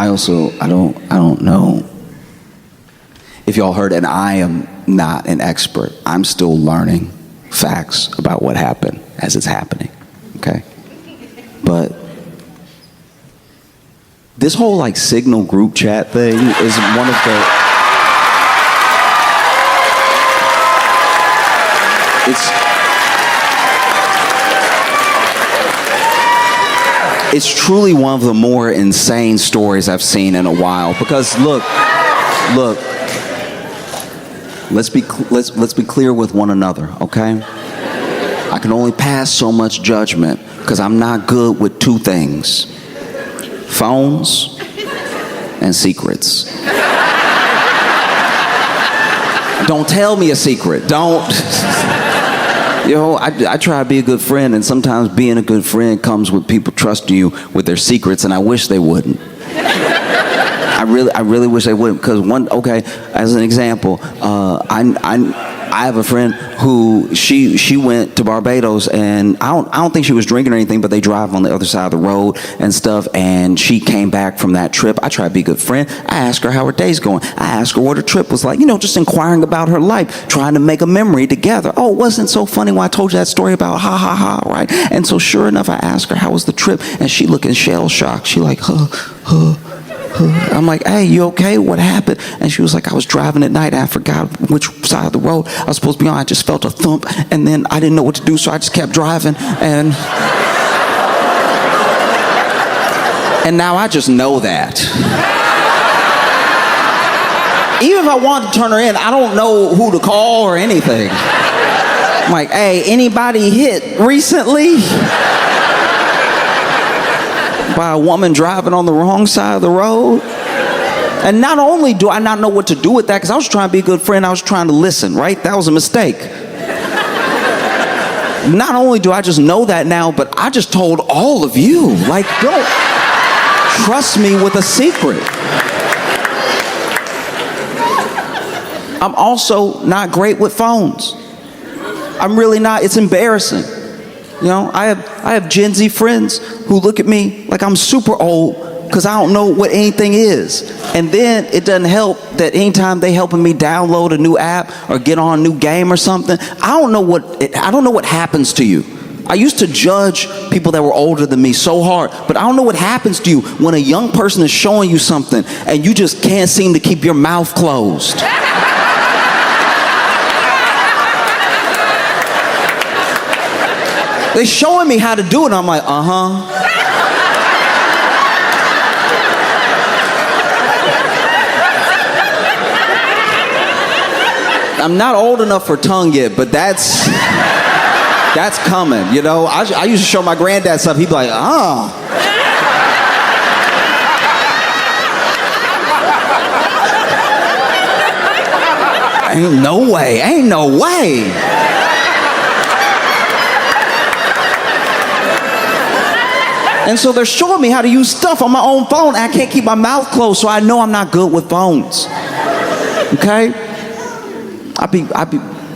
don't know if y'all heard, and I am not an expert. I'm still learning facts about what happened as it's happening, okay? But this whole like Signal group chat thing is one of the... It's truly one of the more insane stories I've seen in a while. Because look, let's be clear with one another, okay? I can only pass so much judgment because I'm not good with two things: phones and secrets. Don't tell me a secret. Don't. You know, I try to be a good friend, and sometimes being a good friend comes with people trusting you with their secrets, and I wish they wouldn't. I really wish they wouldn't, because as an example, I have a friend who she went to Barbados, and I don't think she was drinking or anything, but they drive on the other side of the road and stuff, and she came back from that trip. I try to be a good friend. I asked her how her day's going. I asked her what her trip was like, just inquiring about her life, trying to make a memory together. Oh, it wasn't so funny when I told you that story about ha ha ha, right? And so sure enough, I asked her how was the trip, and she looking shell shocked. She like, I'm like, hey, you okay? What happened? And she was like, I was driving at night. I forgot which side of the road I was supposed to be on. I just felt a thump, and then I didn't know what to do, so I just kept driving. And now I just know that. Even if I wanted to turn her in, I don't know who to call or anything. I'm like, hey, anybody hit recently? By a woman driving on the wrong side of the road? And not only do I not know what to do with that, because I was trying to be a good friend, I was trying to listen, right? That was a mistake. Not only do I just know that now, but I just told all of you, like, don't trust me with a secret. I'm also not great with phones. I'm really not. It's embarrassing. I have Gen Z friends who look at me like I'm super old because I don't know what anything is. And then it doesn't help that anytime they helping me download a new app or get on a new game or something, I don't know what happens to you. I used to judge people that were older than me so hard, but I don't know what happens to you when a young person is showing you something and you just can't seem to keep your mouth closed. They're showing me how to do it, and I'm like, I'm not old enough for tongue yet, but that's coming, I used to show my granddad stuff. He'd be like, Ain't no way. And so they're showing me how to use stuff on my own phone. I can't keep my mouth closed, so I know I'm not good with phones. Okay? I be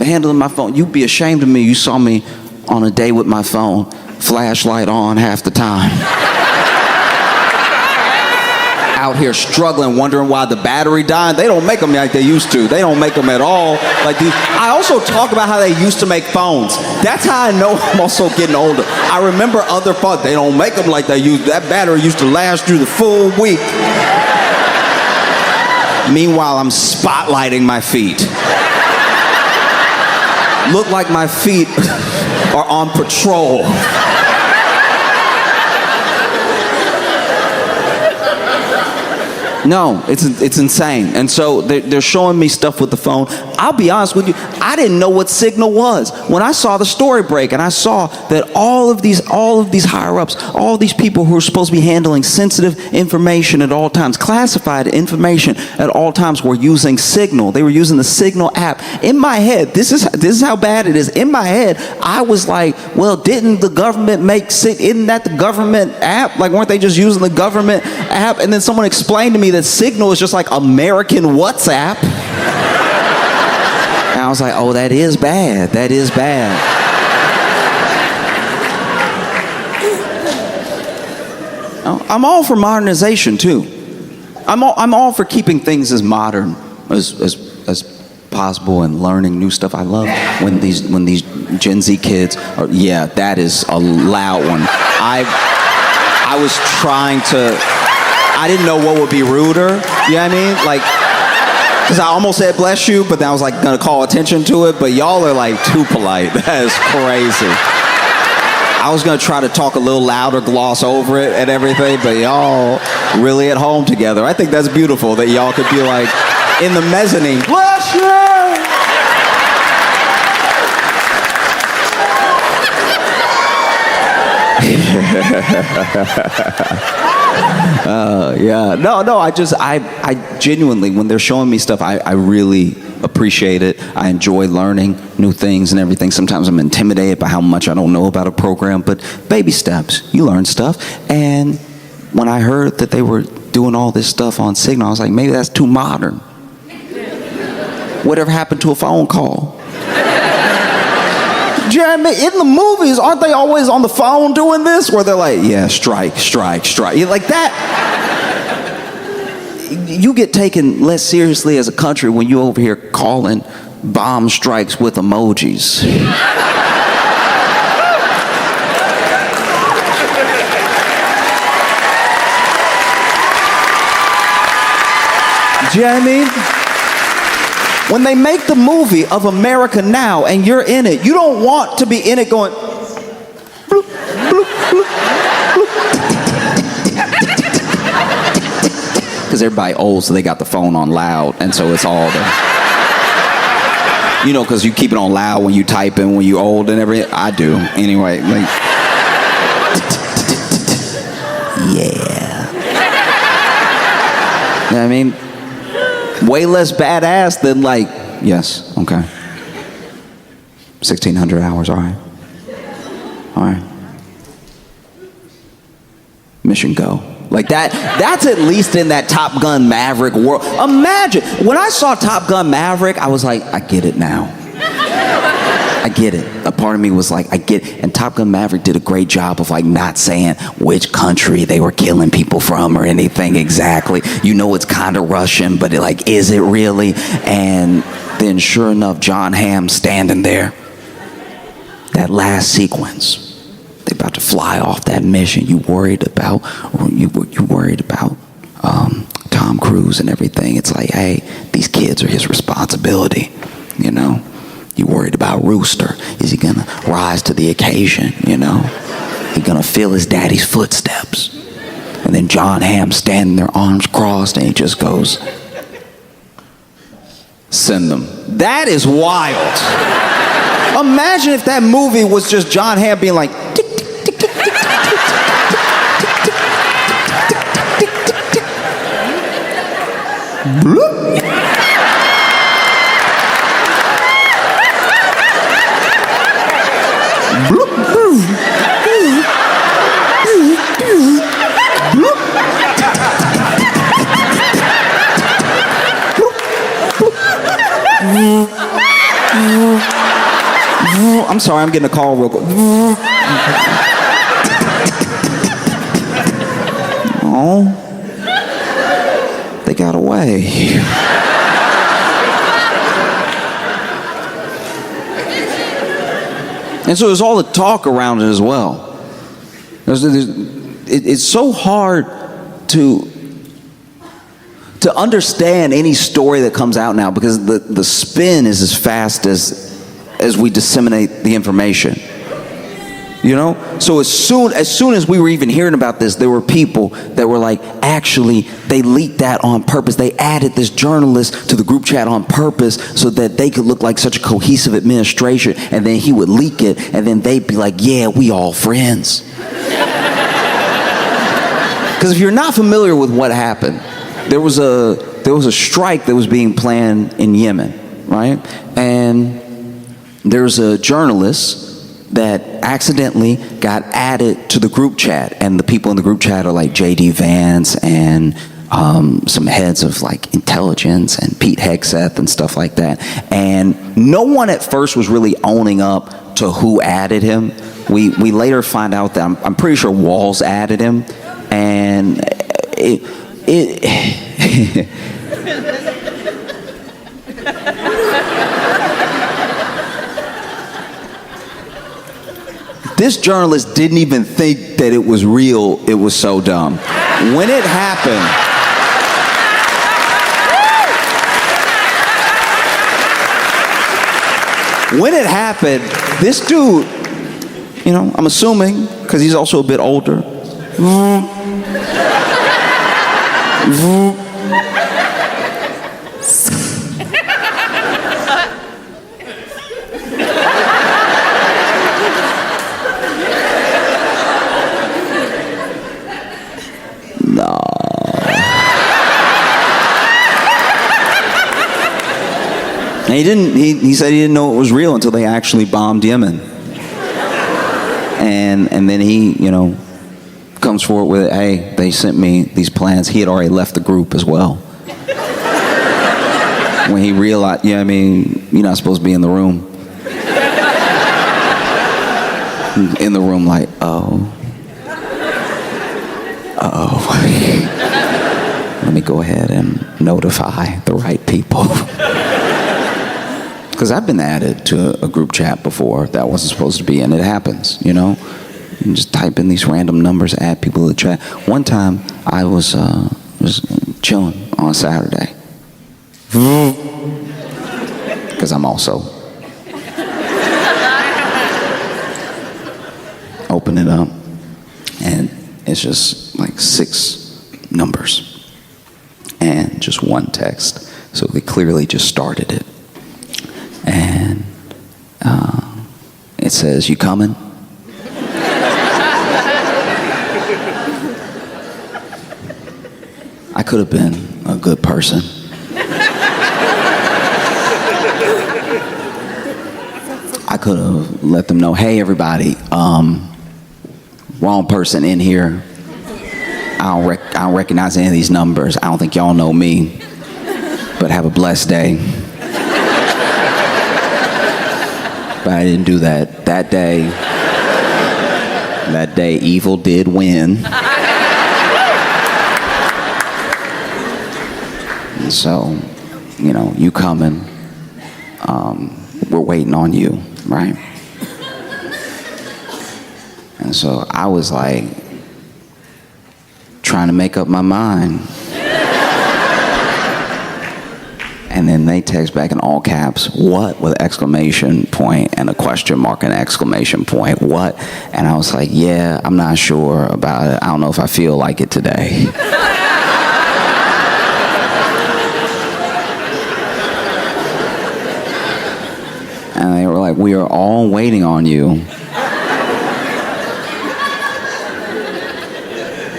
handling my phone. You'd be ashamed of me. You saw me on a day with my phone, flashlight on half the time. Out here struggling, wondering why the battery died. They don't make them like they used to. They don't make them at all like these. I also talk about how they used to make phones. That's how I know I'm also getting older. I remember other phones. They don't make them like they used. That battery used to last through the full week. Meanwhile, I'm spotlighting my feet. Look like my feet are on patrol. No, it's insane. And so they're showing me stuff with the phone. I'll be honest with you, I didn't know what Signal was. When I saw the story break and I saw that all of these higher ups, all these people who are supposed to be handling sensitive information at all times, classified information at all times, were using Signal. They were using the Signal app. In my head, this is how bad it is. In my head, I was like, well, didn't the government isn't that the government app? Like, weren't they just using the government app? And then someone explained to me that Signal is just like American WhatsApp. And I was like, oh, that is bad. That is bad. I'm all for modernization too. I'm all for keeping things as modern as possible and learning new stuff. I love when these Gen Z kids are, yeah, that is a loud one. I was trying to, I didn't know what would be ruder, you know what I mean? Like, because I almost said bless you, but then I was like gonna call attention to it, but y'all are like too polite. That is crazy. I was gonna try to talk a little louder, gloss over it and everything, but y'all really at home together. I think that's beautiful that y'all could be like in the mezzanine, bless you! Yeah, no, I genuinely, when they're showing me stuff, I really appreciate it. I enjoy learning new things and everything. Sometimes I'm intimidated by how much I don't know about a program, but baby steps, you learn stuff. And when I heard that they were doing all this stuff on Signal, I was like, maybe that's too modern. Whatever happened to a phone call? Jeremy, in the movies, aren't they always on the phone doing this? Where they're like, yeah, strike. Like that. You get taken less seriously as a country when you over here calling bomb strikes with emojis. Do you know what I mean? When they make the movie of America Now and you're in it, you don't want to be in it going bloop, bloop, bloop, bloop. Because everybody old, so they got the phone on loud, and so it's all the, you know, because you keep it on loud when you type in when you old and everything. I do anyway. Like, yeah. You know what I mean? Way less badass than like, yes, okay. 1,600 hours, all right. Mission go. Like that's at least in that Top Gun Maverick world. Imagine, when I saw Top Gun Maverick, I was like, I get it now. I get it. A part of me was like, I get it. And Top Gun Maverick did a great job of like not saying which country they were killing people from or anything exactly. You know it's kind of Russian, but like, is it really? And then sure enough, John Hamm standing there. That last sequence. They about to fly off that mission. You worried about Tom Cruise and everything. It's like, hey, these kids are his responsibility, you know? You worried about Rooster. Is he gonna rise to the occasion, you know? He gonna feel his daddy's footsteps. And then John Hamm standing there, arms crossed, and he just goes, send them. That is wild. Imagine if that movie was just John Hamm being like, tick, tick, tick, tick, tick, tick, tick, tick, tick, tick, tick, tick. I'm sorry, I'm getting a call real quick. Oh, they got away. And so there's all the talk around it as well. It's so hard to understand any story that comes out now because the spin is as fast as we disseminate the information. You know? So as soon as we were even hearing about this, there were people that were like, actually, they leaked that on purpose. They added this journalist to the group chat on purpose so that they could look like such a cohesive administration, and then he would leak it, and then they'd be like, yeah, we all friends. Because if you're not familiar with what happened, there was a strike that was being planned in Yemen, right? And there's a journalist that accidentally got added to the group chat, and the people in the group chat are like J.D. Vance and some heads of like intelligence and Pete Hegseth and stuff like that. And no one at first was really owning up to who added him. We later find out that I'm pretty sure Walls added him, and it This journalist didn't even think that it was real. It was so dumb. When it happened, this dude, I'm assuming, because he's also a bit older. And he said he didn't know it was real until they actually bombed Yemen. And then he, comes forward with, hey, they sent me these plans. He had already left the group as well. When he realized, you're not supposed to be in the room. In the room like, let me go ahead and notify the right people. Because I've been added to a group chat before that wasn't supposed to be in. It happens, You just type in these random numbers, add people to the chat. One time, I was chilling on a Saturday. Because I'm also. Open it up, and it's just like 6 numbers. And just one text. So they clearly just started it. And it says, you coming? I could have been a good person. I could have let them know, hey everybody, wrong person in here. I don't recognize any of these numbers. I don't think y'all know me. But have a blessed day. But I didn't do that. That day, evil did win. And so, you coming. We're waiting on you, right? And so I was like, trying to make up my mind. And then they text back in all caps, what, with an exclamation point and a question mark and an exclamation point, what? And I was like, yeah, I'm not sure about it. I don't know if I feel like it today. And they were like, we are all waiting on you.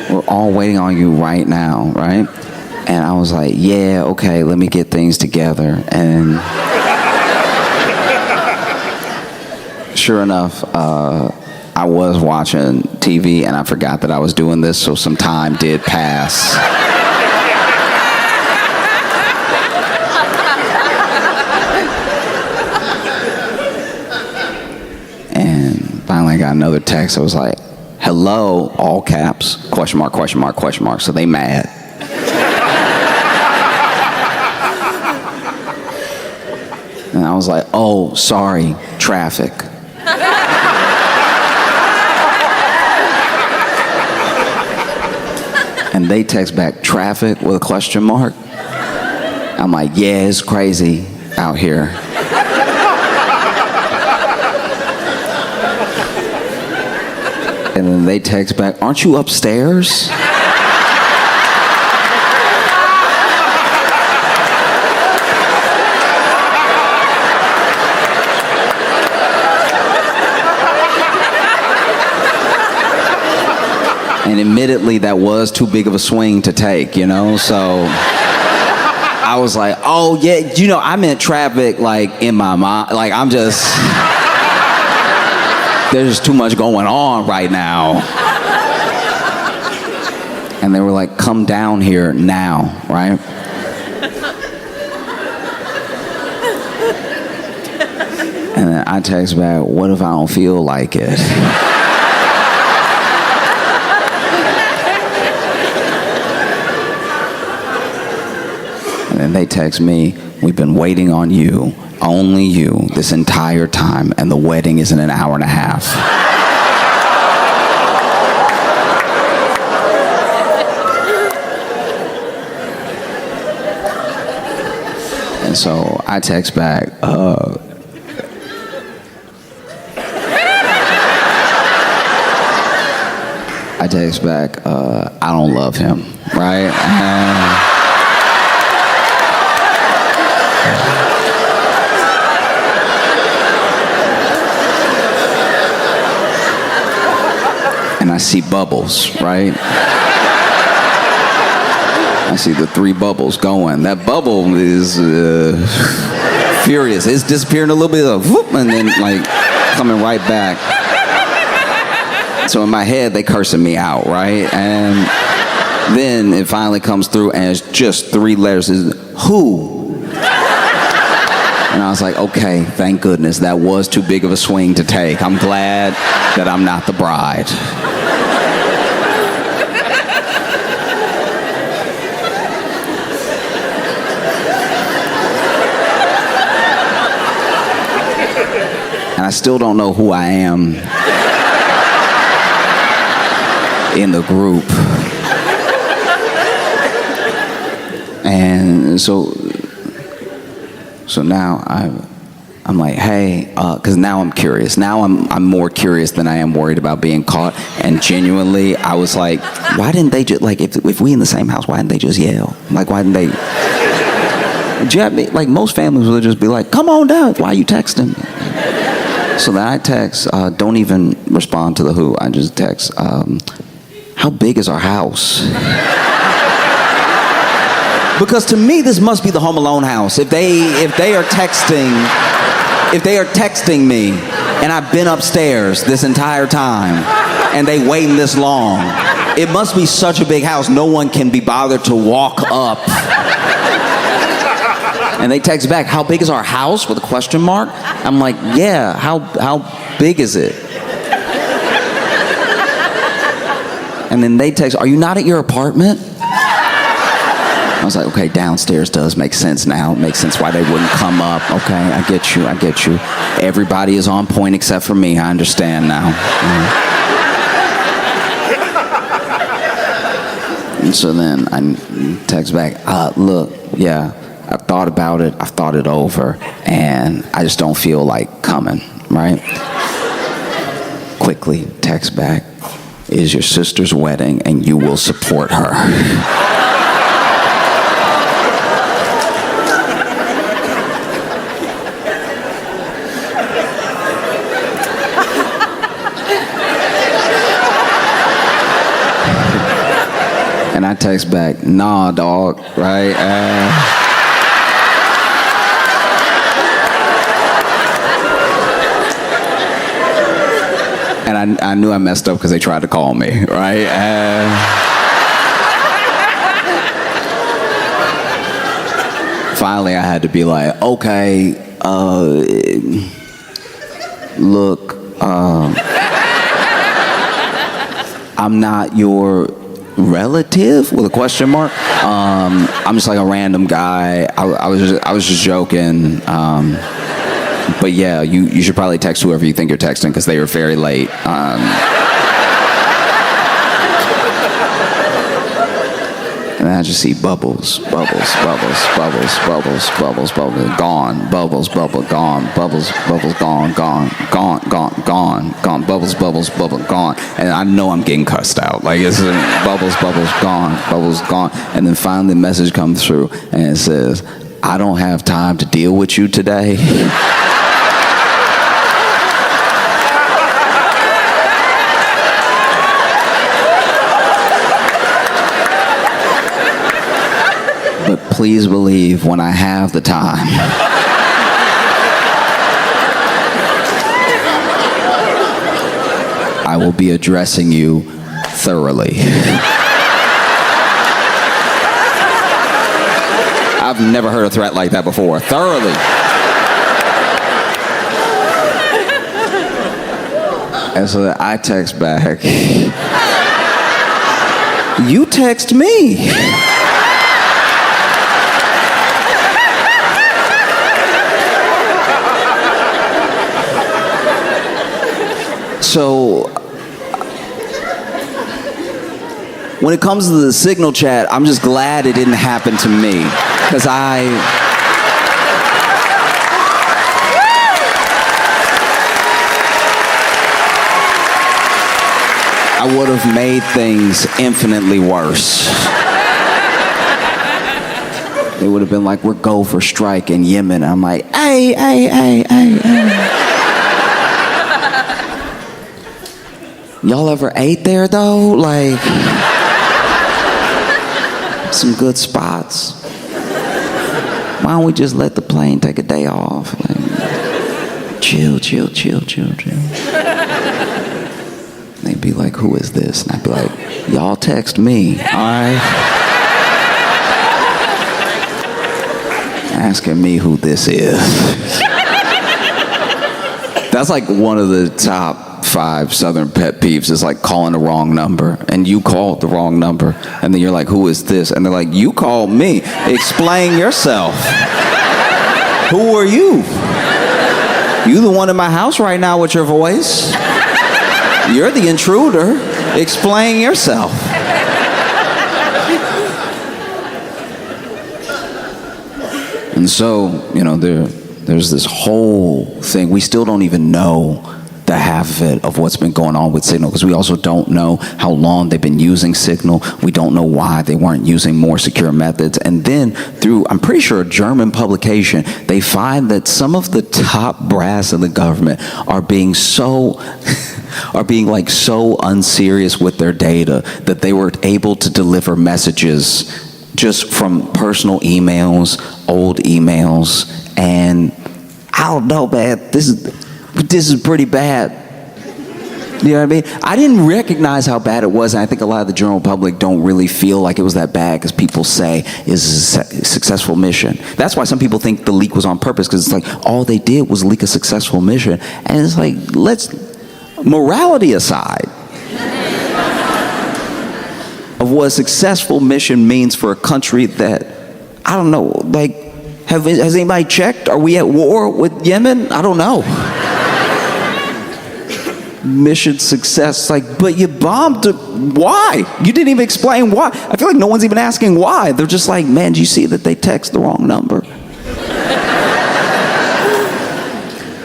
We're all waiting on you right now, right? And I was like, yeah, okay, let me get things together. And sure enough, I was watching TV and I forgot that I was doing this, so some time did pass. And finally I got another text. I was like, hello, all caps, question mark, question mark, question mark. So they mad. And I was like, oh, sorry, traffic. And they text back, traffic, with a question mark. I'm like, yeah, it's crazy out here. And then they text back, aren't you upstairs? And admittedly, that was too big of a swing to take, so I was like, oh yeah, I meant traffic like in my mind, like there's too much going on right now. And they were like, come down here now, right? And then I text back, what if I don't feel like it? And then they text me, we've been waiting on you, only you, this entire time, and the wedding is in an hour and a half. And so I text back, I don't love him, right? And I see bubbles, right? I see the 3 bubbles going. That bubble is furious. It's disappearing a little bit of whoop, and then like coming right back. So in my head, they cursing me out, right? And then it finally comes through, and it's just 3 letters. It's, who? And I was like, okay, thank goodness. That was too big of a swing to take. I'm glad that I'm not the bride. And I still don't know who I am in the group. And so now I'm like, hey, because now I'm curious. Now I'm more curious than I am worried about being caught. And genuinely, I was like, why didn't they just, like, if we in the same house, why didn't they just yell? Like, why didn't they? Like, most families would just be like, come on down, why are you texting? So then I text, don't even respond to the who. I just text, how big is our house? Because to me, this must be the Home Alone house. If they are texting me, and I've been upstairs this entire time, and they waiting this long, it must be such a big house. No one can be bothered to walk up. And they text back, how big is our house? With a question mark. I'm like, yeah, how big is it? And then they text, are you not at your apartment? I was like, okay, downstairs does make sense now. It makes sense why they wouldn't come up. Okay, I get you. Everybody is on point except for me. I understand now. And so then I text back, look, yeah, I've thought about it. I've thought it over. And I just don't feel like coming, right? Quickly text back, it is your sister's wedding and you will support her. And I text back, nah, dog, right? And I knew I messed up because they tried to call me, right? Finally, I had to be like, okay, look, I'm not your relative with a question mark. I'm just like a random guy. I was just joking. But yeah, you should probably text whoever you think you're texting because they were very late. And I just see bubbles, gone, bubbles, gone, bubbles, gone. And I know I'm getting cussed out. Like, it's bubbles, gone. And then finally the message comes through and it says, I don't have time to deal with you today. But please believe when I have the time, I will be addressing you thoroughly. I've never heard a threat like that before. Thoroughly. And so I text back, you text me. So when it comes to the Signal chat, I'm just glad it didn't happen to me, because I would have made things infinitely worse. It would have been like, we're go for strike in Yemen. I'm like, hey. Y'all ever ate there though? Like, some good spots. Why don't we just let the plane take a day off? Like, chill. They'd be like, who is this? And I'd be like, y'all text me, all right? Asking me who this is. That's like one of the top 5 Southern pet peeves, is like calling the wrong number, and you called the wrong number, and then you're like, who is this? And they're like, you called me. Explain yourself. Who are you? You the one in my house right now with your voice. You're the intruder. Explain yourself. And so, there's this whole thing. We still don't even know the half of it of what's been going on with Signal, because we also don't know how long they've been using Signal. We don't know why they weren't using more secure methods. And then through, I'm pretty sure, a German publication, they find that some of the top brass in the government are being so unserious with their data that they were able to deliver messages just from personal emails, old emails, and I don't know, man, this is pretty bad. You know what I mean? I didn't recognize how bad it was, and I think a lot of the general public don't really feel like it was that bad, because people say it's a successful mission. That's why some people think the leak was on purpose, because it's like all they did was leak a successful mission. And it's like, morality aside, of what a successful mission means for a country that, I don't know, like, has anybody checked? Are we at war with Yemen? I don't know. Mission success, like, but you bombed. Why? You didn't even explain why. I feel like no one's even asking why. They're just like, man, do you see that they text the wrong number?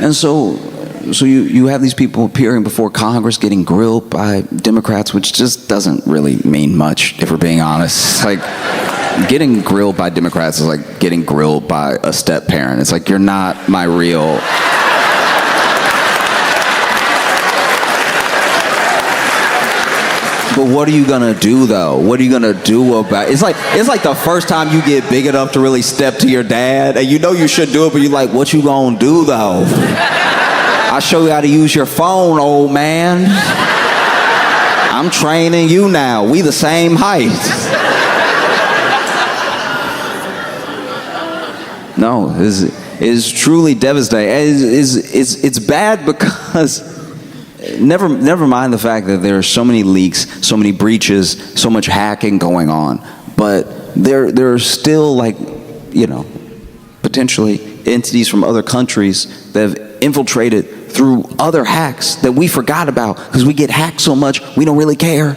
And so you have these people appearing before Congress getting grilled by Democrats, which just doesn't really mean much, if we're being honest. Like, getting grilled by Democrats is like getting grilled by a step parent. It's like, you're not my real... But what are you gonna do though? What are you gonna do about it? It's like the first time you get big enough to really step to your dad, and you know you should do it, but you're like, what you gonna do though? I'll show you how to use your phone, old man. I'm training you now. We the same height. No, it's truly devastating. It's bad because never mind the fact that there are so many leaks, so many breaches, so much hacking going on, but there are still, like, potentially entities from other countries that have infiltrated through other hacks that we forgot about because we get hacked so much we don't really care.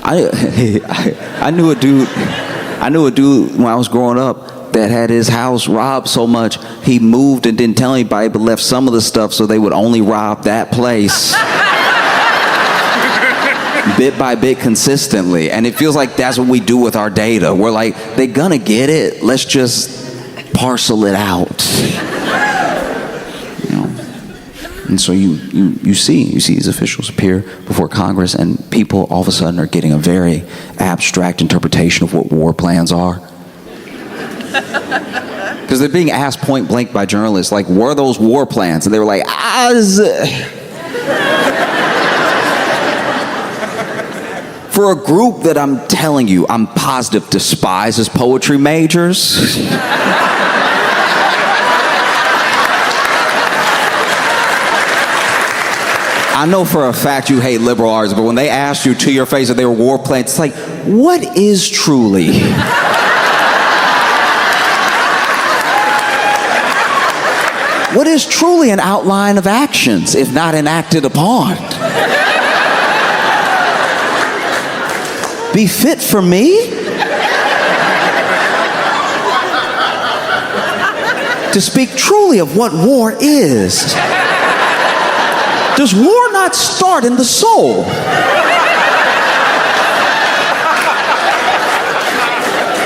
I knew a dude when I was growing up that had his house robbed so much he moved and didn't tell anybody, but left some of the stuff so they would only rob that place. Bit by bit, consistently. And it feels like that's what we do with our data. We're like, they're gonna get it, let's just parcel it out. And so you see these officials appear before Congress, and people all of a sudden are getting a very abstract interpretation of what war plans are. Because they're being asked point blank by journalists, like, what are those war plans? And they were like, For a group that I'm telling you, I'm positive despises poetry majors. I know for a fact you hate liberal arts, but when they asked you to your face that they were war plans, it's like, what is truly? What is truly an outline of actions, if not enacted upon? Be fit for me? To speak truly of what war is. Does war not start in the soul?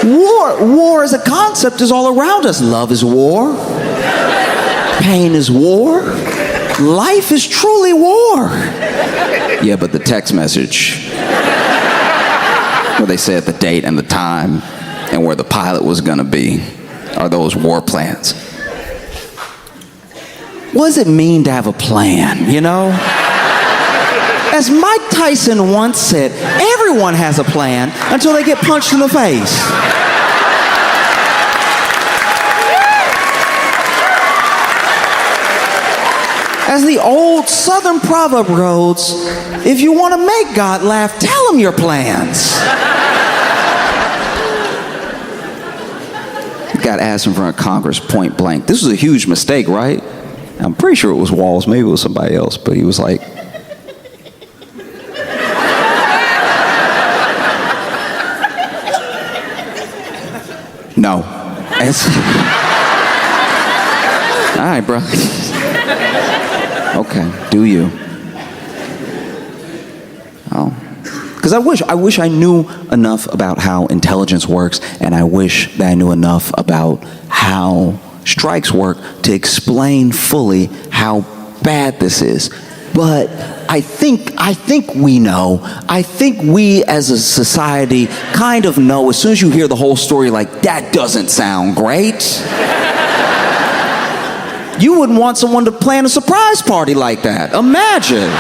War as a concept is all around us. Love is war. Pain is war. Life is truly war. Yeah, but the text message where they said the date and the time and where the pilot was gonna be are those war plans. What does it mean to have a plan, you know? As Mike Tyson once said, everyone has a plan until they get punched in the face. As the old Southern proverb goes, if you want to make God laugh, tell him your plans. Got asked in front of Congress point blank. This was a huge mistake, right? I'm pretty sure it was Walls, maybe it was somebody else, but he was like, no. All right, bro. Okay, do you? Oh. Because I wish I knew enough about how intelligence works, and I wish that I knew enough about how strikes work to explain fully how bad this is. But I think we know. I think we as a society kind of know as soon as you hear the whole story, like, that doesn't sound great. You wouldn't want someone to plan a surprise party like that. Imagine.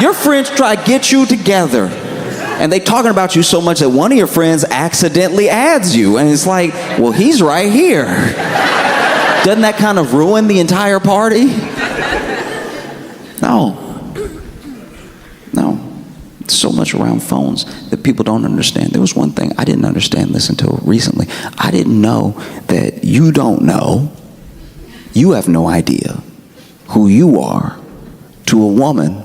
Your friends try to get you together, and they talking about you so much that one of your friends accidentally adds you, and it's like, well, he's right here. Doesn't that kind of ruin the entire party? No. So much around phones that people don't understand. There was one thing, I didn't understand this until recently. I didn't know that you don't know, you have no idea who you are to a woman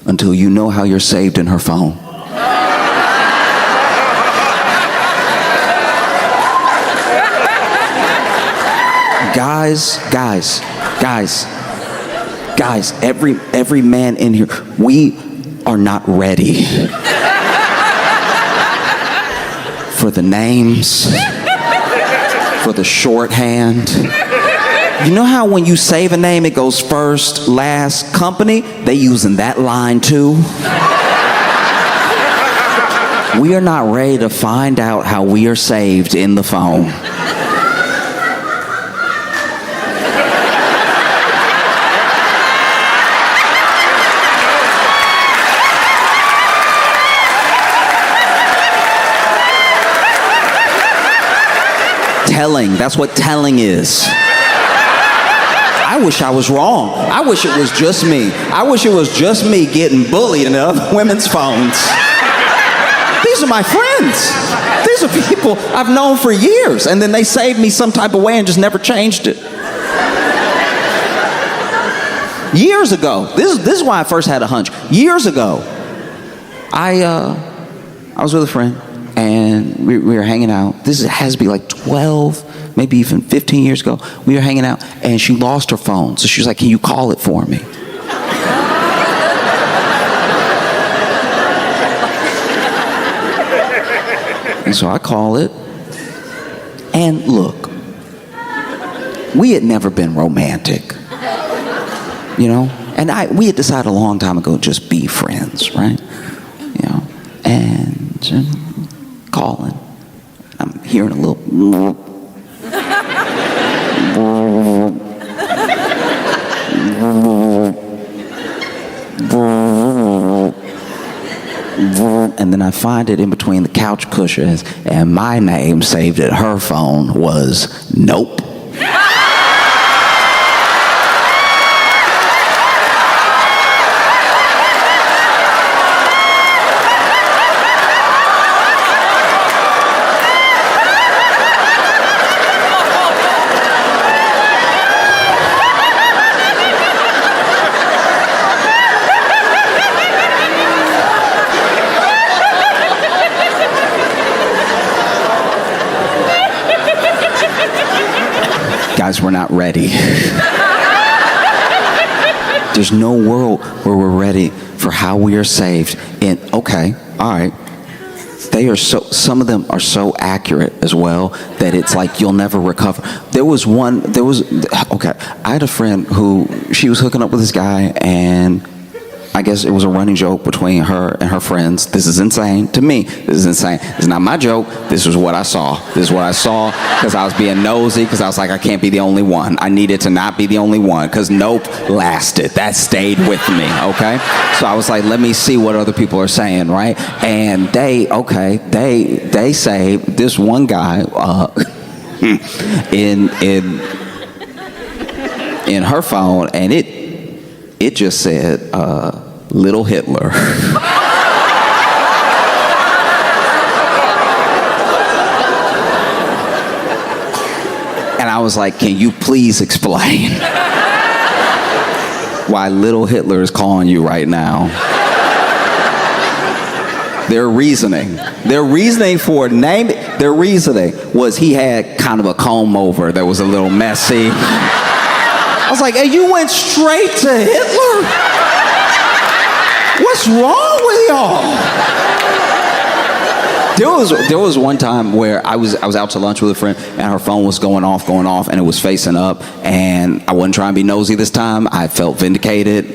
until you know how you're saved in her phone. Guys, every man in here, we are not ready for the names, for the shorthand. You know how when you save a name, it goes first, last, company? They using that line too. We are not ready to find out how we are saved in the phone. Telling, that's what telling is. I wish I was wrong. I wish it was just me. I wish it was just me getting bullied in other women's phones. These are my friends. These are people I've known for years, and then they saved me some type of way and just never changed it. Years ago, this is why I first had a hunch. Years ago, I was with a friend, and we were hanging out. This has to be like 12, maybe even 15 years ago. We were hanging out, and she lost her phone. So she was like, can you call it for me? And so I call it. And look, we had never been romantic, you know? And we had decided a long time ago, just be friends, right? You know, and calling. I'm hearing a little. And then I find it in between the couch cushions, and my name saved at her phone was Nope. guys, we're not ready. There's no world where we're ready for how we are saved. And okay, all right. Some of them are so accurate as well that it's like you'll never recover. Okay, I had a friend who, she was hooking up with this guy, and I guess it was a running joke between her and her friends. This is insane. To me, this is insane. It's not my joke. This is what I saw. This is what I saw because I was being nosy, because I was like, I can't be the only one. I needed to not be the only one, because nope lasted. That stayed with me, okay? So I was like, let me see what other people are saying, right? And they say this one guy in her phone, and it just said, Little Hitler. And I was like, can you please explain why Little Hitler is calling you right now? Their reasoning for naming, their reasoning was he had kind of a comb over that was a little messy. I was like, hey, you went straight to Hitler? What's wrong with y'all? There was one time where I was out to lunch with a friend, and her phone was going off, and it was facing up, and I wasn't trying to be nosy this time. I felt vindicated.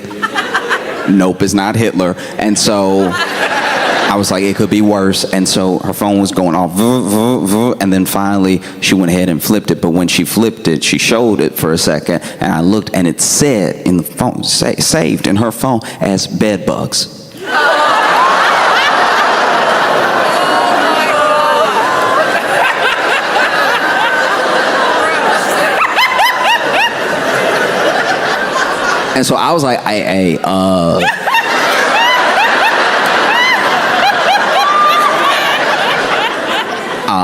Nope, it's not Hitler. And so I was like, it could be worse. And so her phone was going off, and then finally she went ahead and flipped it. But when she flipped it, she showed it for a second, and I looked, and it said in the phone, saved in her phone as bed bugs. And so I was like,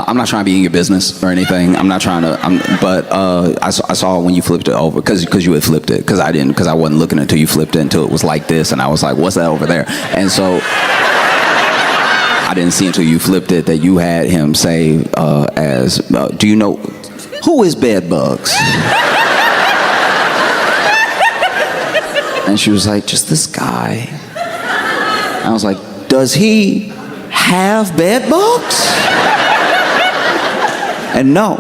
I'm not trying to be in your business or anything. I'm not trying to. I saw when you flipped it over, because you had flipped it, because I didn't, because I wasn't looking until you flipped it, until it was like this, and I was like, what's that over there? And so I didn't see until you flipped it that you had him say as, do you know who is Bedbugs? And she was like, just this guy. I was like, does he have bed bugs? And no,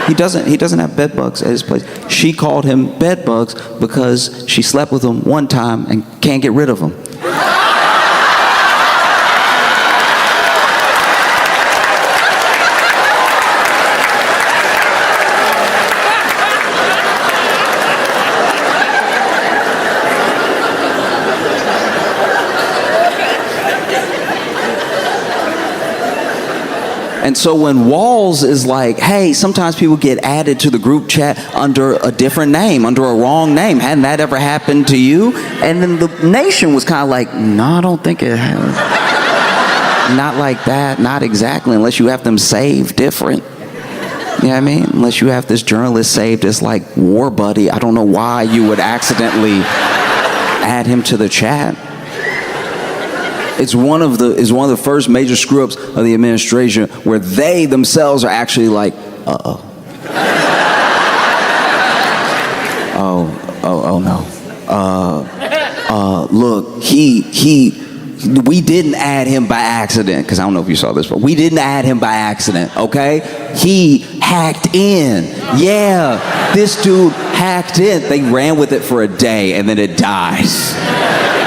he doesn't have bed bugs at his place. She called him bed bugs because she slept with him one time and can't get rid of him. And so when Walls is like, hey, sometimes people get added to the group chat under a different name, under a wrong name. Hadn't that ever happened to you? And then the nation was kind of like, no, I don't think it has. Not like that, not exactly, unless you have them saved different. You know what I mean? Unless you have this journalist saved as like War Buddy. I don't know why you would accidentally add him to the chat. It's one of the first major screw-ups of the administration where they themselves are actually like, oh no. Look, we didn't add him by accident, because I don't know if you saw this, but we didn't add him by accident, okay? He hacked in. Yeah, this dude hacked in. They ran with it for a day, and then it dies.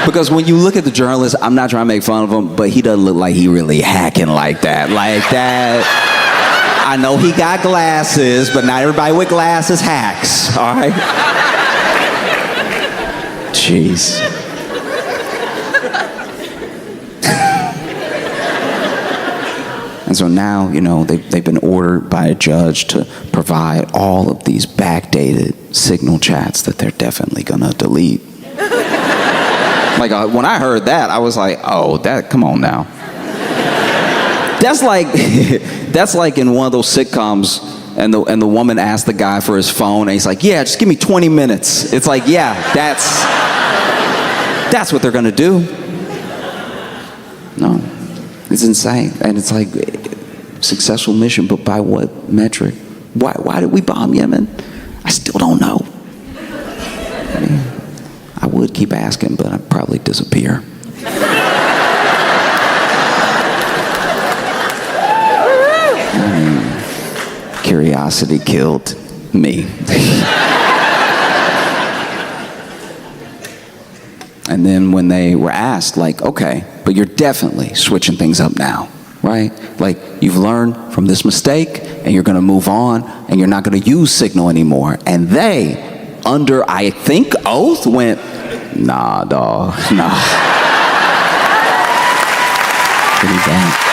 Because when you look at the journalist, I'm not trying to make fun of him, but he doesn't look like he really hacking like that. Like that. I know he got glasses, but not everybody with glasses hacks, all right? Jeez. And so now, you know, they've been ordered by a judge to provide all of these backdated Signal chats that they're definitely gonna delete. Like, when I heard that, I was like, oh, come on now. That's like in one of those sitcoms, and the woman asked the guy for his phone, and he's like, yeah, just give me 20 minutes. It's like, yeah, that's what they're gonna do. No, it's insane. And it's like, successful mission, but by what metric? Why did we bomb Yemen? I still don't know. I mean, I would keep asking, but I'd probably disappear. Curiosity killed me. And then when they were asked, like, okay, but you're definitely switching things up now, right? Like, you've learned from this mistake, and you're gonna move on, and you're not gonna use Signal anymore. And they, under, I think, oath, went, nah, dawg, nah. Pretty bad.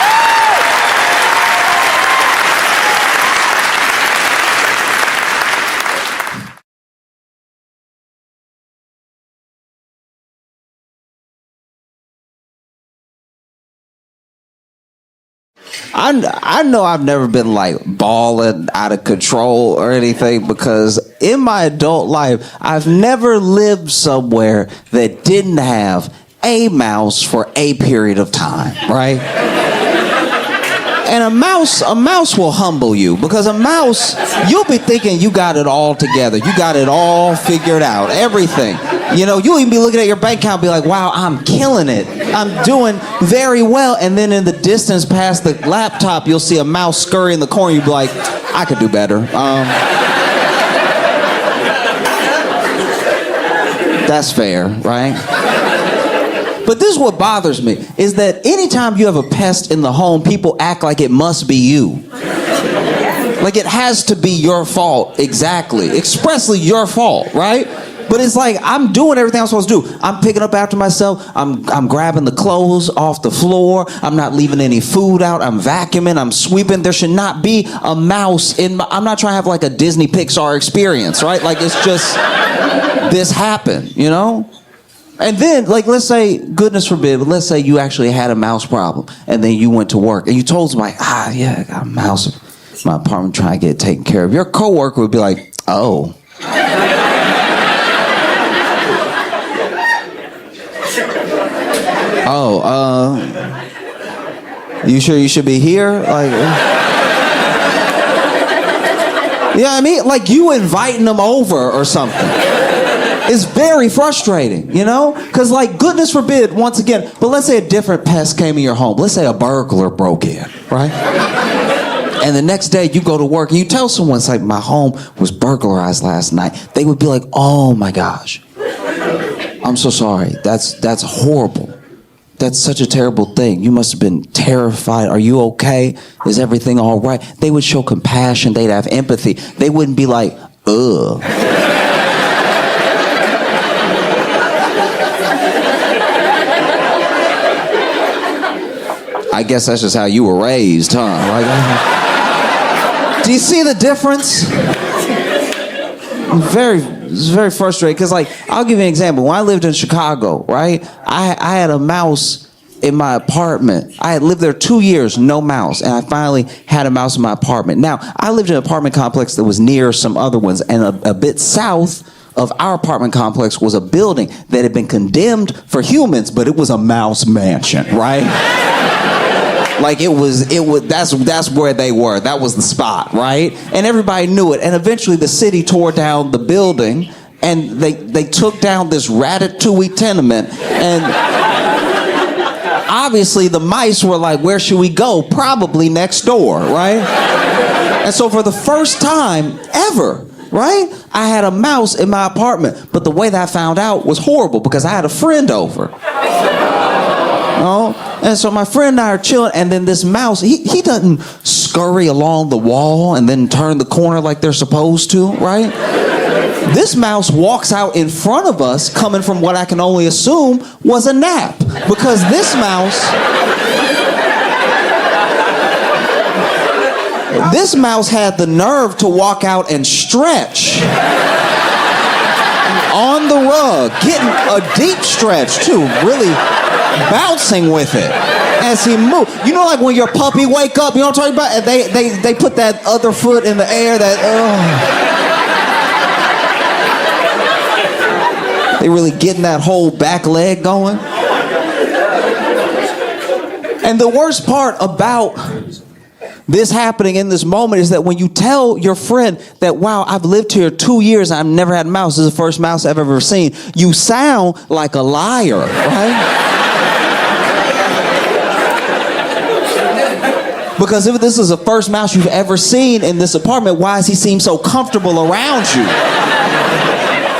I know I've never been like balling out of control or anything, because in my adult life, I've never lived somewhere that didn't have a mouse for a period of time, right? And a mouse will humble you, because a mouse, you'll be thinking you got it all together. You got it all figured out, everything. You know, you'll even be looking at your bank account and be like, wow, I'm killing it. I'm doing very well. And then in the distance past the laptop, you'll see a mouse scurry in the corner. You'll be like, I could do better. That's fair, right? But this is what bothers me, is that anytime you have a pest in the home, people act like it must be you. Like it has to be your fault, exactly. Expressly your fault, right? But it's like, I'm doing everything I'm supposed to do. I'm picking up after myself. I'm grabbing the clothes off the floor. I'm not leaving any food out. I'm vacuuming. I'm sweeping. There should not be a mouse in my... I'm not trying to have like a Disney Pixar experience, right? Like it's just... this happened, you know? And then, like, let's say, goodness forbid, but let's say you actually had a mouse problem, and then you went to work, and you told somebody, yeah, I got a mouse in my apartment trying to get it taken care of. Your coworker would be like, oh. You sure you should be here? Like, you know what I mean? Like you inviting them over or something. It's very frustrating, you know? Because, like, goodness forbid, once again, but let's say a different pest came in your home. Let's say a burglar broke in, right? And the next day you go to work and you tell someone, it's like, my home was burglarized last night. They would be like, oh my gosh, I'm so sorry. That's horrible. That's such a terrible thing. You must have been terrified. Are you okay? Is everything all right? They would show compassion. They'd have empathy. They wouldn't be like, ugh. I guess that's just how you were raised, huh? Like, do you see the difference? It's very frustrating, because, like, I'll give you an example. When I lived in Chicago, right, I had a mouse in my apartment. I had lived there 2 years, no mouse, and I finally had a mouse in my apartment. Now, I lived in an apartment complex that was near some other ones, and a bit south of our apartment complex was a building that had been condemned for humans, but it was a mouse mansion, right? Like that's where they were. That was the spot, right? And everybody knew it. And eventually the city tore down the building, and they took down this ratatouille tenement. And obviously the mice were like, where should we go? Probably next door, right? And so for the first time ever, right, I had a mouse in my apartment. But the way that I found out was horrible, because I had a friend over. And so my friend and I are chilling, and then this mouse, he doesn't scurry along the wall and then turn the corner like they're supposed to, right? This mouse walks out in front of us, coming from what I can only assume was a nap, because this mouse had the nerve to walk out and stretch on the rug, getting a deep stretch too, really bouncing with it as he moved. You know, like when your puppy wake up, you know what I'm talking about? And they put that other foot in the air, they really getting that whole back leg going. And the worst part about this happening in this moment is that when you tell your friend that, wow, I've lived here 2 years and I've never had a mouse, this is the first mouse I've ever seen, you sound like a liar, right? Because if this is the first mouse you've ever seen in this apartment, why does he seem so comfortable around you?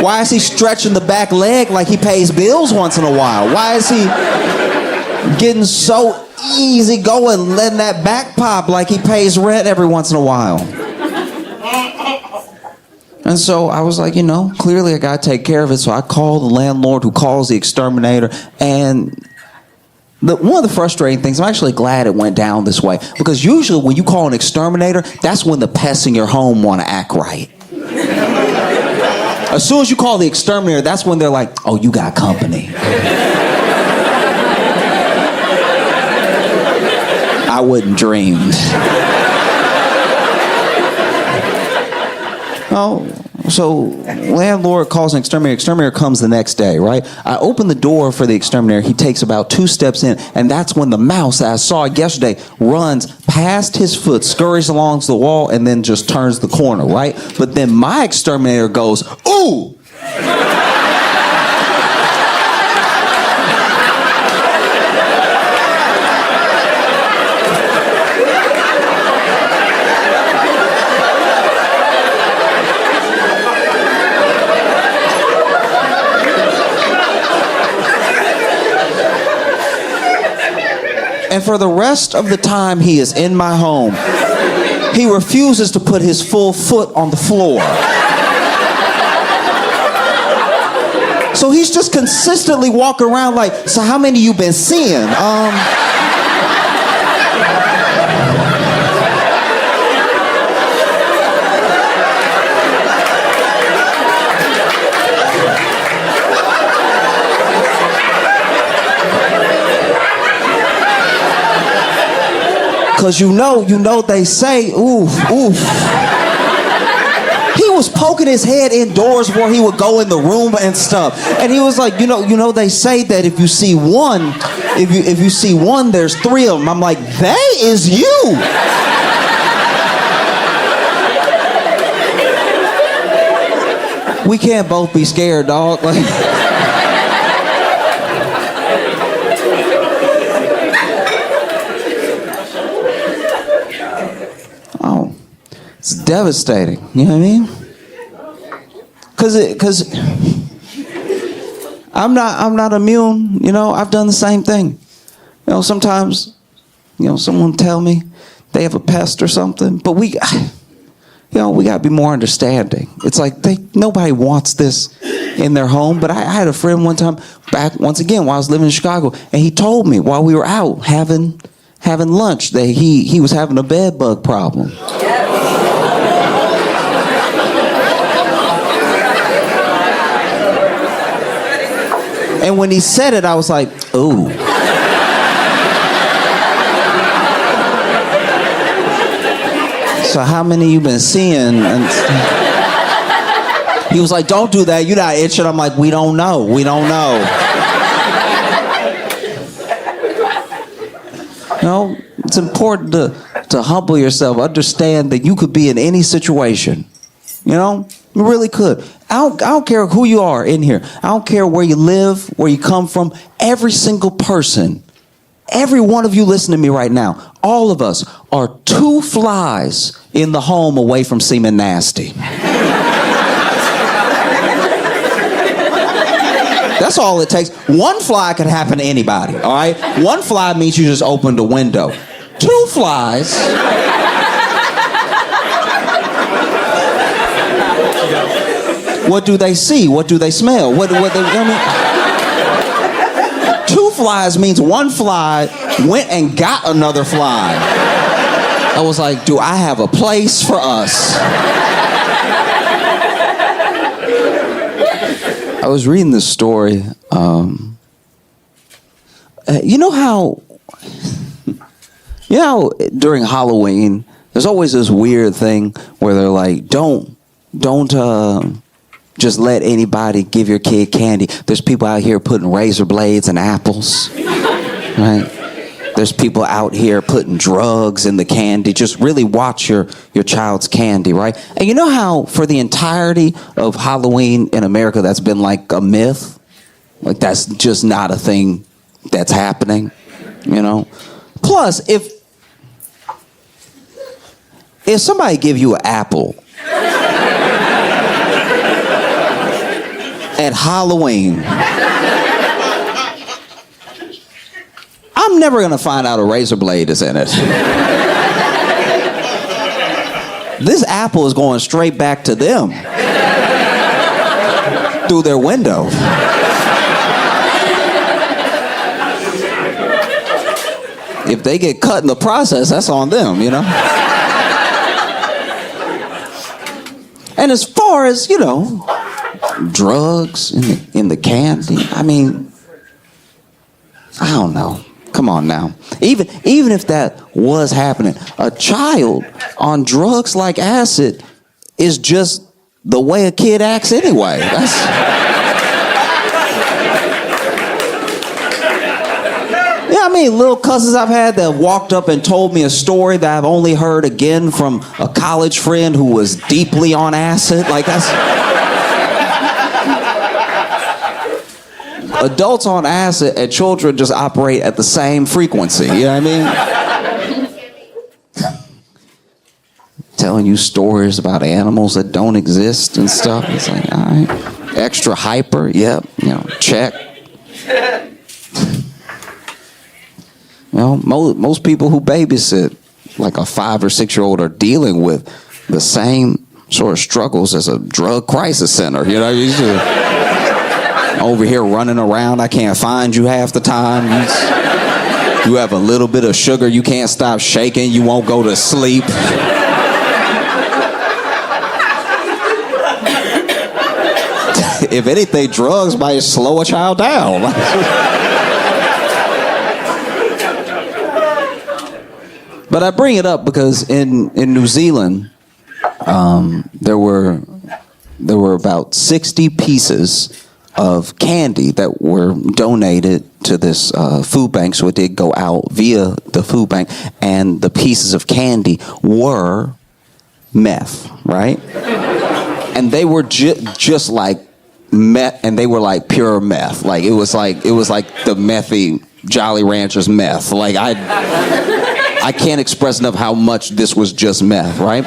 Why is he stretching the back leg like he pays bills once in a while? Why is he getting so easy going, letting that back pop like he pays rent every once in a while? And so I was like, clearly I gotta take care of it. So I called the landlord who calls the exterminator. And one of the frustrating things, I'm actually glad it went down this way, because usually when you call an exterminator, that's when the pests in your home want to act right. As soon as you call the exterminator, that's when they're like, oh, you got company. I wouldn't dream. Oh, so landlord calls an exterminator. Exterminator comes the next day, right? I open the door for the exterminator. He takes about 2 steps in, and that's when the mouse that I saw yesterday runs past his foot, scurries along the wall, and then just turns the corner, right? But then my exterminator goes, ooh! And for the rest of the time he is in my home, he refuses to put his full foot on the floor. So he's just consistently walking around like, so how many you been seeing? Because you know they say, oof, oof. He was poking his head indoors where he would go in the room and stuff. And he was like, they say that if you see one, if you see one, there's 3 of them. I'm like, they is you. We can't both be scared, dog. Like, it's devastating, you know what I mean? Cause I'm not immune, I've done the same thing. Sometimes, someone tell me they have a pest or something, but we gotta be more understanding. It's like nobody wants this in their home. But I had a friend one time back once again while I was living in Chicago, and he told me while we were out having lunch that he was having a bed bug problem. And when he said it, I was like, ooh. So how many you been seeing? And he was like, don't do that. You're not itching. I'm like, we don't know. We don't know. It's important to humble yourself. Understand that you could be in any situation. You really could. I don't care who you are in here. I don't care where you live, where you come from. Every single person, every one of you listening to me right now, all of us are 2 flies in the home away from seeming nasty. That's all it takes. 1 fly could happen to anybody, all right? 1 fly means you just opened a window. 2 flies... What do they see? What do they smell? What they, 2 flies means 1 fly went and got another fly. I was like, do I have a place for us? I was reading this story. You know how during Halloween, there's always this weird thing where they're like, don't just let anybody give your kid candy. There's people out here putting razor blades and apples, right? There's people out here putting drugs in the candy. Just really watch your child's candy, right? And you know how for the entirety of Halloween in America, that's been like a myth? Like that's just not a thing that's happening, you know? Plus, if somebody give you an apple at Halloween, I'm never going to find out a razor blade is in it. This apple is going straight back to them through their window. If they get cut in the process, that's on them, you know? And as far as, you know, drugs in the candy, I mean, I don't know. Come on now. Even if that was happening, a child on drugs like acid is just the way a kid acts anyway. Yeah, I mean, little cousins I've had that walked up and told me a story that I've only heard again from a college friend who was deeply on acid. Like that's... Adults on acid and children just operate at the same frequency. You know what I mean? Telling you stories about animals that don't exist and stuff. It's like, all right. Extra hyper. Yep. You know, check. Well, most people who babysit like a 5 or 6 year old are dealing with the same sort of struggles as a drug crisis center. You know, over here running around, I can't find you half the time. You have a little bit of sugar, you can't stop shaking, you won't go to sleep. If anything, drugs might slow a child down. But I bring it up because in New Zealand, there were about 60 pieces of candy that were donated to this food bank, so it did go out via the food bank, and the pieces of candy were meth, right? And they were just like meth, and they were like pure meth. Like it was like the methy Jolly Ranchers meth. Like I can't express enough how much this was just meth, right?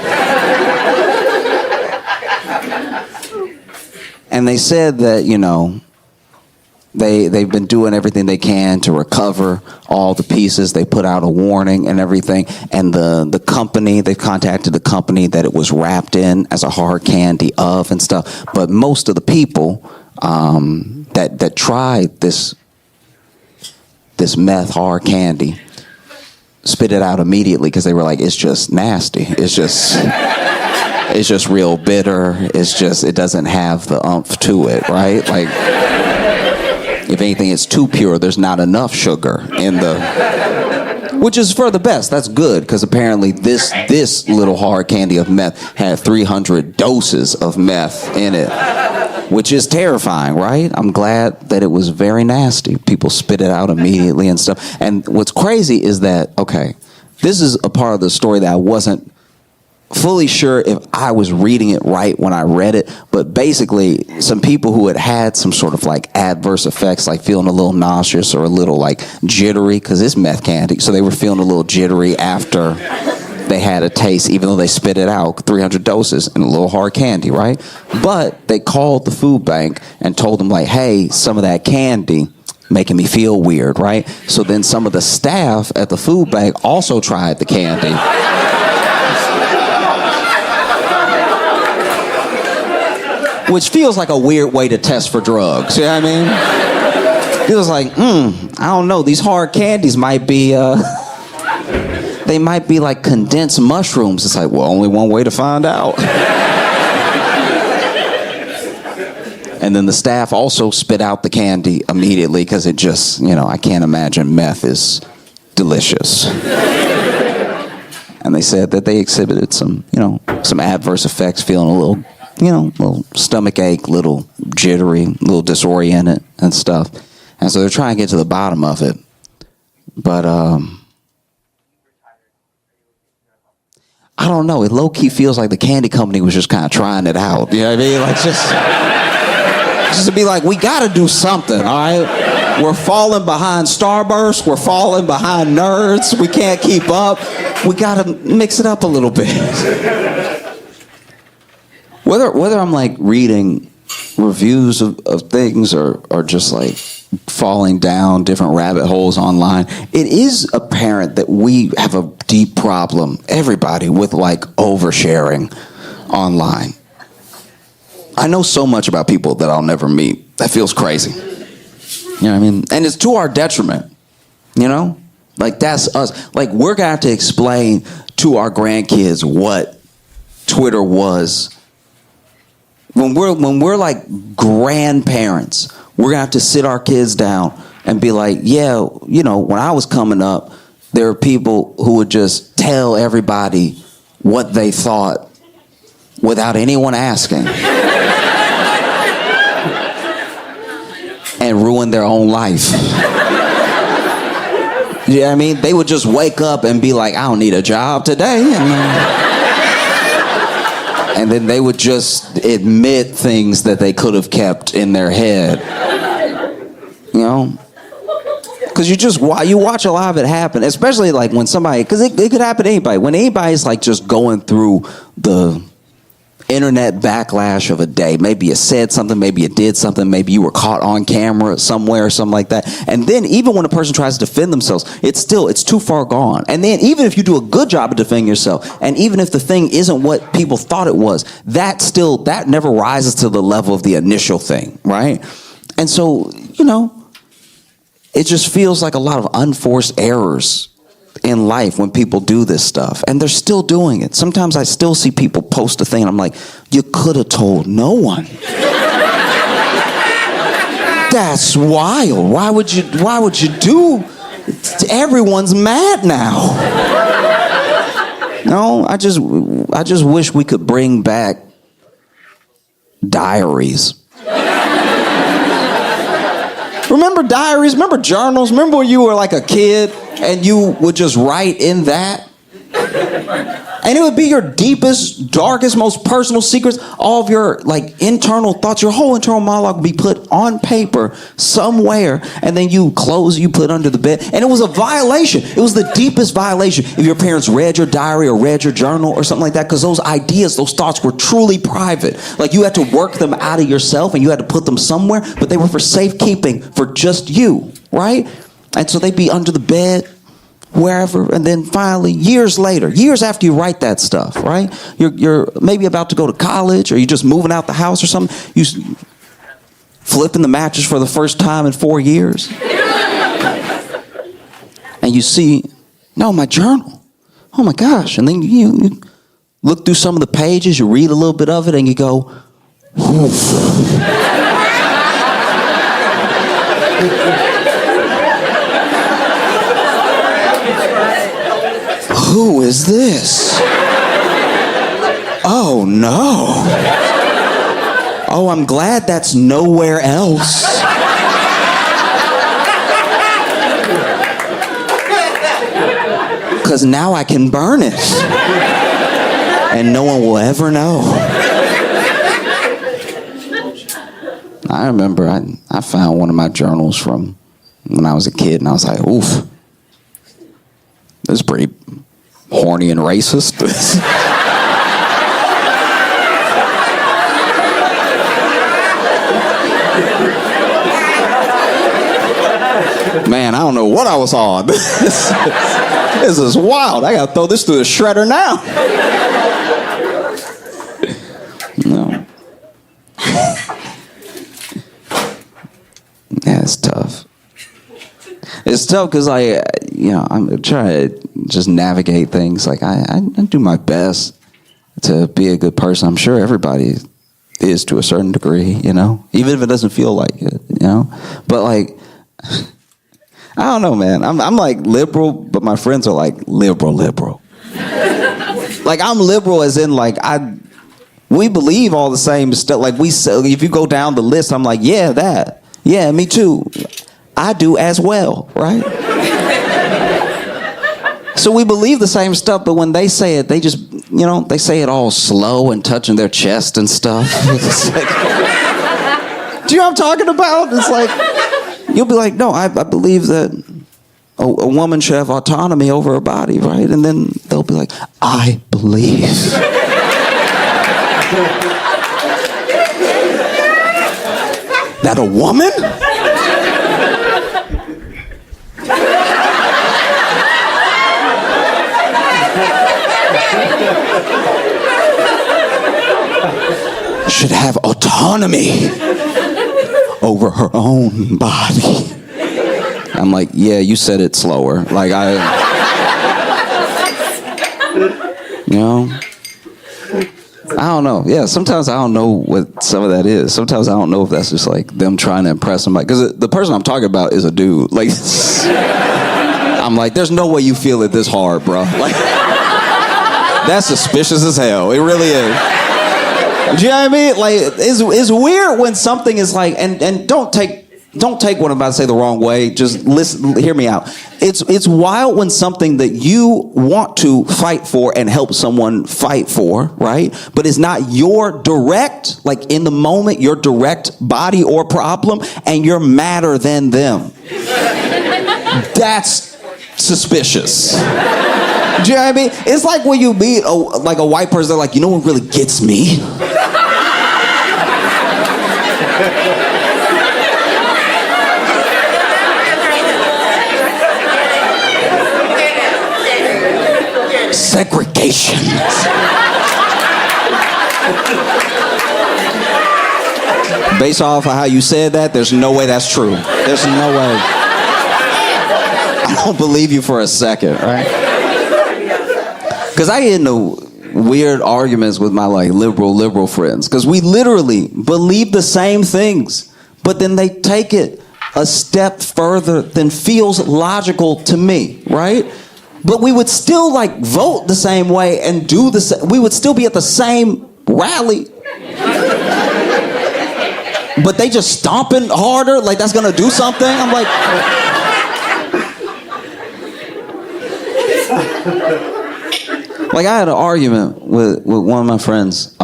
And they said that, you know, they've been doing everything they can to recover all the pieces. They put out a warning and everything. And the company, they've contacted the company that it was wrapped in as a hard candy of and stuff. But most of the people that tried this meth hard candy spit it out immediately because they were like, it's just nasty. It's just real bitter. It doesn't have the oomph to it, right? Like, if anything, it's too pure. There's not enough sugar in which is for the best. That's good, because apparently this little hard candy of meth had 300 doses of meth in it, which is terrifying, right? I'm glad that it was very nasty. People spit it out immediately and stuff. And what's crazy is that, okay, this is a part of the story that I wasn't fully sure if I was reading it right when I read it, but basically some people who had some sort of like adverse effects, like feeling a little nauseous or a little like jittery, because it's meth candy, so they were feeling a little jittery after they had a taste, even though they spit it out, 300 doses and a little hard candy, right? But they called the food bank and told them like, hey, some of that candy making me feel weird, right? So then some of the staff at the food bank also tried the candy. Which feels like a weird way to test for drugs, you know what I mean? Feels like, I don't know, these hard candies might be, they might be like condensed mushrooms. It's like, well, only one way to find out. And then the staff also spit out the candy immediately because it just, you know, I can't imagine meth is delicious. And they said that they exhibited some, you know, some adverse effects, feeling a little, you know, little stomach ache, little jittery, little disoriented and stuff. And so they're trying to get to the bottom of it. But I don't know, it low-key feels like the candy company was just kind of trying it out. You know what I mean? Like, just to be like, we gotta do something, all right? We're falling behind Starburst, we're falling behind Nerds, we can't keep up. We gotta mix it up a little bit. Whether I'm like reading reviews of things or just like falling down different rabbit holes online, it is apparent that we have a deep problem, everybody, with like oversharing online. I know so much about people that I'll never meet. That feels crazy. You know what I mean? And it's to our detriment, you know? Like, that's us. Like, we're gonna have to explain to our grandkids what Twitter was. When we're like grandparents, we're gonna have to sit our kids down and be like, yeah, you know, when I was coming up, there were people who would just tell everybody what they thought without anyone asking. And ruin their own life. You know what I mean? They would just wake up and be like, I don't need a job today. And then they would just admit things that they could have kept in their head. You know? Because you watch a lot of it happen, especially like when somebody, because it could happen to anybody. When anybody's like just going through the internet backlash of a day. Maybe you said something, maybe you did something, maybe you were caught on camera somewhere or something like that. And then even when a person tries to defend themselves, it's too far gone. And then even if you do a good job of defending yourself, and even if the thing isn't what people thought it was, that never rises to the level of the initial thing, right? And so, you know, it just feels like a lot of unforced errors in life when people do this stuff, and they're still doing it. Sometimes I still see people post a thing and I'm like, you could have told no one. That's wild. Why would you do? Everyone's mad now. No, I just wish we could bring back diaries. Remember diaries? Remember journals? Remember when you were like a kid and you would just write in that? And it would be your deepest, darkest, most personal secrets. All of your like internal thoughts, your whole internal monologue would be put on paper somewhere, and then you put it under the bed. And it was a violation. It was the deepest violation if your parents read your diary or read your journal or something like that, because those ideas, those thoughts were truly private. Like, you had to work them out of yourself and you had to put them somewhere, but they were for safekeeping for just you, right? And so they'd be under the bed, wherever, and then finally, years after you write that stuff, right? You're maybe about to go to college, or you're just moving out the house or something. You flipping the mattress for the first time in 4 years, and you see, no, my journal. Oh my gosh! And then you look through some of the pages, you read a little bit of it, and you go, who is this? Oh no. Oh, I'm glad that's nowhere else. Because now I can burn it. And no one will ever know. I remember I found one of my journals from when I was a kid, and I was like, oof. This is pretty horny and racist. Man, I don't know what I was on. This is wild. I gotta throw this through the shredder now. No. Yeah, it's tough. It's tough because I'm trying to just navigate things. Like, I do my best to be a good person. I'm sure everybody is to a certain degree, you know, even if it doesn't feel like it, you know. But like, I don't know, man. I'm like liberal, but my friends are like liberal. Like, I'm liberal as in like we believe all the same stuff. Like, if you go down the list, I'm like, yeah, that. Yeah, me too. I do as well, right? So we believe the same stuff, but when they say it, they just, they say it all slow and touching their chest and stuff. It's like, do you know what I'm talking about? It's like, you'll be like, no, I believe that a woman should have autonomy over her body, right? And then they'll be like, I believe that a woman should have autonomy over her own body. I'm like, yeah, you said it slower. Like, I don't know. Yeah, sometimes I don't know what some of that is. Sometimes I don't know if that's just like them trying to impress somebody. Because the person I'm talking about is a dude. Like, I'm like, there's no way you feel it this hard, bro. Like, that's suspicious as hell. It really is. Do you know what I mean? Like, it's weird when something is like, and don't take what I'm about to say the wrong way. Just listen, hear me out. It's wild when something that you want to fight for and help someone fight for, right? But it's not your direct, like in the moment, your direct body or problem, and you're madder than them. That's suspicious. Do you know what I mean? It's like when you meet a white person, they're like, you know what really gets me? Segregation. Based off of how you said that, there's no way that's true. There's no way. I don't believe you for a second, right? Because I get into weird arguments with my liberal friends, because we literally believe the same things, but then they take it a step further than feels logical to me, right? But we would still vote the same way and do the same. We would still be at the same rally. But they just stomping harder, like that's gonna do something. I'm like, I had an argument with one of my friends,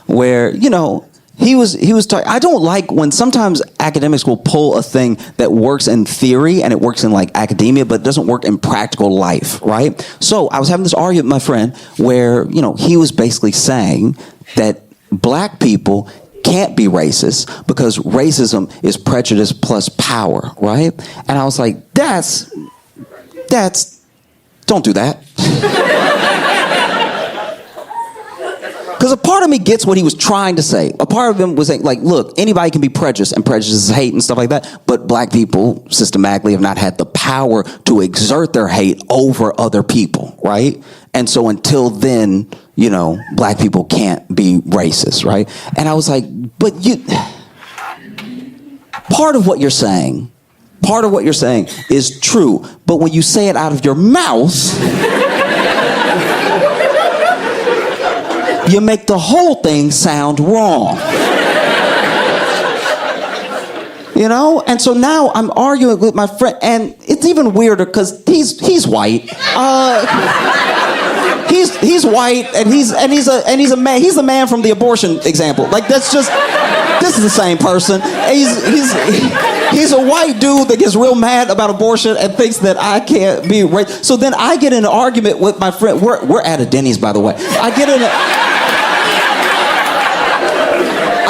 where he was talking. I don't like when sometimes academics will pull a thing that works in theory and it works in academia, but it doesn't work in practical life, right? So I was having this argument with my friend where, he was basically saying that black people can't be racist because racism is prejudice plus power, right? And I was like, that's, don't do that. Because a part of me gets what he was trying to say. A part of him was saying, look, anybody can be prejudiced, and prejudice is hate and stuff like that, but black people systematically have not had the power to exert their hate over other people, right? And so until then, black people can't be racist, right? And I was like, but part of what you're saying is true, but when you say it out of your mouth, you make the whole thing sound wrong. And so now I'm arguing with my friend, and it's even weirder because he's white. He's white, and he's a man. He's the man from the abortion example. This is the same person. He's a white dude that gets real mad about abortion and thinks that I can't be racist. So then I get in an argument with my friend. We're at a Denny's, by the way. I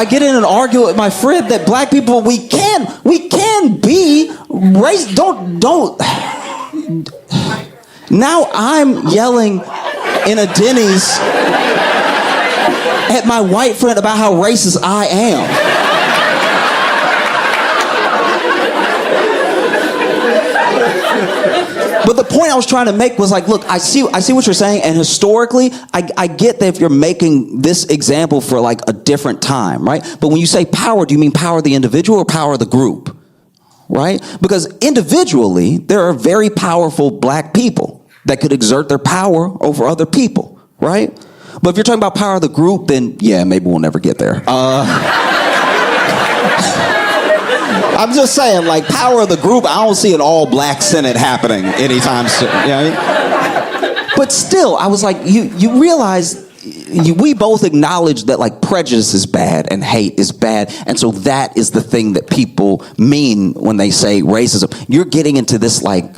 get in an argument with my friend that black people, we can be racist. Don't. Now I'm yelling in a Denny's at my white friend about how racist I am. But the point I was trying to make was look, I see what you're saying, and historically, I get that if you're making this example for a different time, right? But when you say power, do you mean power of the individual or power of the group, right? Because individually, there are very powerful black people that could exert their power over other people, right? But if you're talking about power of the group, then yeah, maybe we'll never get there. I'm just saying, power of the group, I don't see an all-black Senate happening anytime soon. You know what I mean? But still, I was like, you realize we both acknowledge that like prejudice is bad and hate is bad, and so that is the thing that people mean when they say racism. You're getting into this like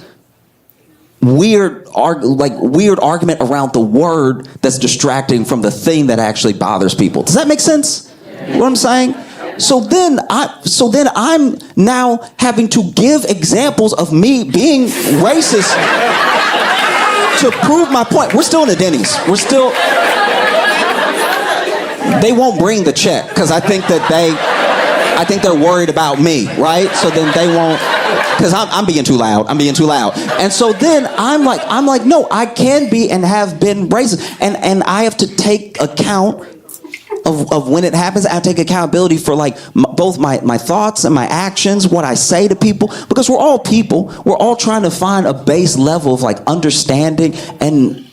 weird argument around the word that's distracting from the thing that actually bothers people. Does that make sense? What I'm saying? So then I'm now having to give examples of me being racist to prove my point. We're still in the Denny's. They won't bring the check because I think they're worried about me, right? So then they won't, because I'm being too loud. And so then I'm like, no, I can be and have been racist, and I have to take account of when it happens. I take accountability for like both my thoughts and my actions, what I say to people, because we're all people. We're all trying to find a base level of like understanding and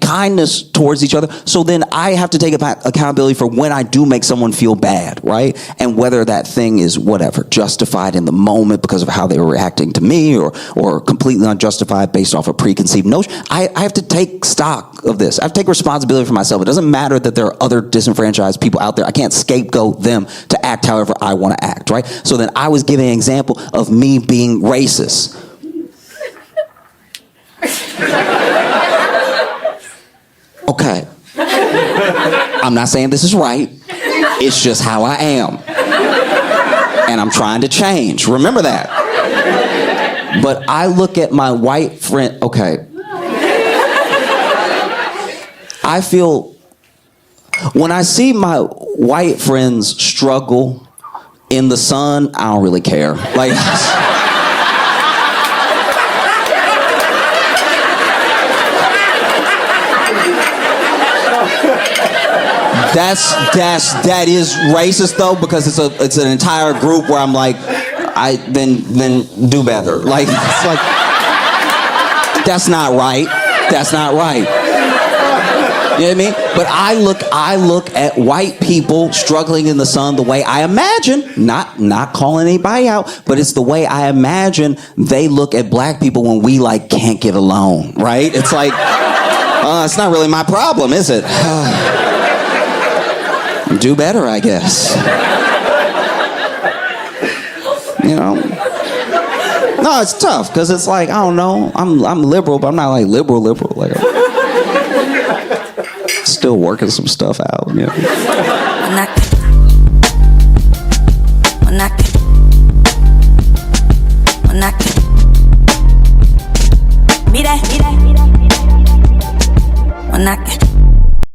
kindness towards each other. So then I have to take accountability for when I do make someone feel bad, right? And whether that thing is whatever, justified in the moment because of how they were reacting to me, or completely unjustified based off a preconceived notion. I have to take stock of this. I have to take responsibility for myself. It doesn't matter that there are other disenfranchised people out there. I can't scapegoat them to act however I want to act, right? So then I was giving an example of me being racist. Okay. I'm not saying this is right. It's just how I am. And I'm trying to change. Remember that. But I look at my white friend. Okay. I feel when I see my white friends struggle in the sun, I don't really care. Like, that is racist though, because it's an entire group where I'm like, then do better. Like, it's like, that's not right. You know what I mean? But I look at white people struggling in the sun the way I imagine, not calling anybody out, but it's the way I imagine they look at black people when we like can't get along, right? It's like, it's not really my problem, is it? Do better, I guess. You know? No, it's tough because it's like, I don't know, I'm liberal, but I'm not like liberal. Like, still working some stuff out. You know? When I